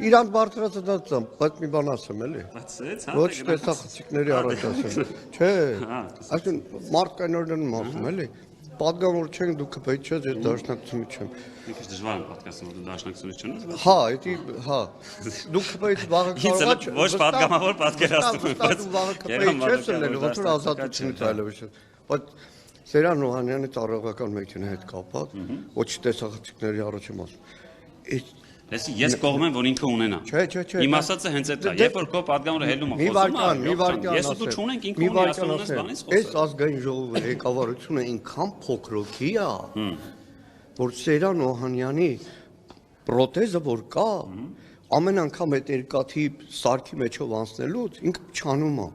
Իրան բարձրացած բայց մի բան ասեմ էլի։ Ոչ տեսախցիկների առաջ ասեմ։ Չէ, այսինքն մարդկայնորեն ասում էլի։ Պատգամավոր չենք դու կպետ չես, ես դաշնակցություն չեմ։ Մի քիչ դժվար է պատկասում, որ դու դաշնակցություն չունես։ Հա, դա հա։ Դու կպետ վաղը կարող Ոչ պատգամավոր պատկերացնում եմ, բայց վաղը կպետ չես լինել, ոնց որ ազատությունից այլևս։ Բայց Սերան Օհանյանի ծառայողական մեքենայի հետ կապված, ոչ տեսախցիկների առաջ եմ ասում։ Ես կողմ եմ, որ ինքը ունենա։ Չէ։ Իմ ասածը հենց այդ է։ Երբ որ քո պատգամավորը հելնում է խոսում, ես ու դու չունենք ինքը ունի ասում ունես բանից խոսում։ Այս ազգային ժողովի ղեկավարությունը ինքան փոքրոքի է, որ Սերան Օհանյանի պրոթեզը որ կա, ամեն անգամ այդ երկաթի սարքի մեջով անցնելուց ինքը չանում է։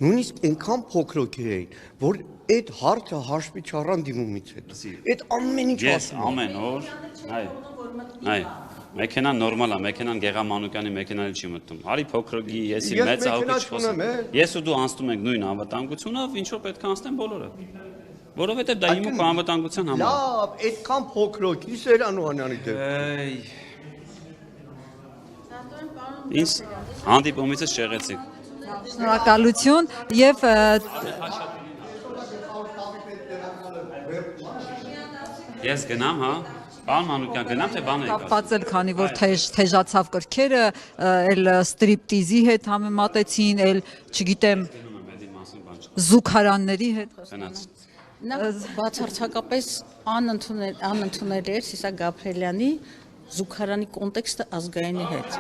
Նույնիսկ այնքան փոքրոքի էին, որ այդ հարցը հաշվի չառան դիմումից հետո։ Այդ ամեն ինչ ասում։ Ամեն օր, այ մեքենան նորմալ է, մեքենան Գեղամանուկյանի մեքենան չի մտնում։ Հարի փոքրոգի, եսի մեծ ահոգի չխոսեմ։ Ես ու դու անցնում ենք նույն անվտանգությունով, ինչ որ պետք է անցնեն բոլորը։ Որովհետև դա իմ ու քո անվտանգության համար։ Լավ, այդքան փոքրոգի Սերան Օհանյանի դեպքում։ Ինձ հանդիպումիցս շեղեցիք։ Շնորհակալություն եւ Ես գնամ, հա։ Պարոն Մանուկյան, գնամ թե բան եք ասում։ կապված էլ քանի որ թեժացավ կրքերը, էլ ստրիպտիզի հետ համեմատեցին, էլ չգիտեմ զուգարանների հետ։ Բացարձակապես անընդունել էր Սիսակ Գաբրելյանի զուգարանի կոնտեքստը ազգայինի հետ։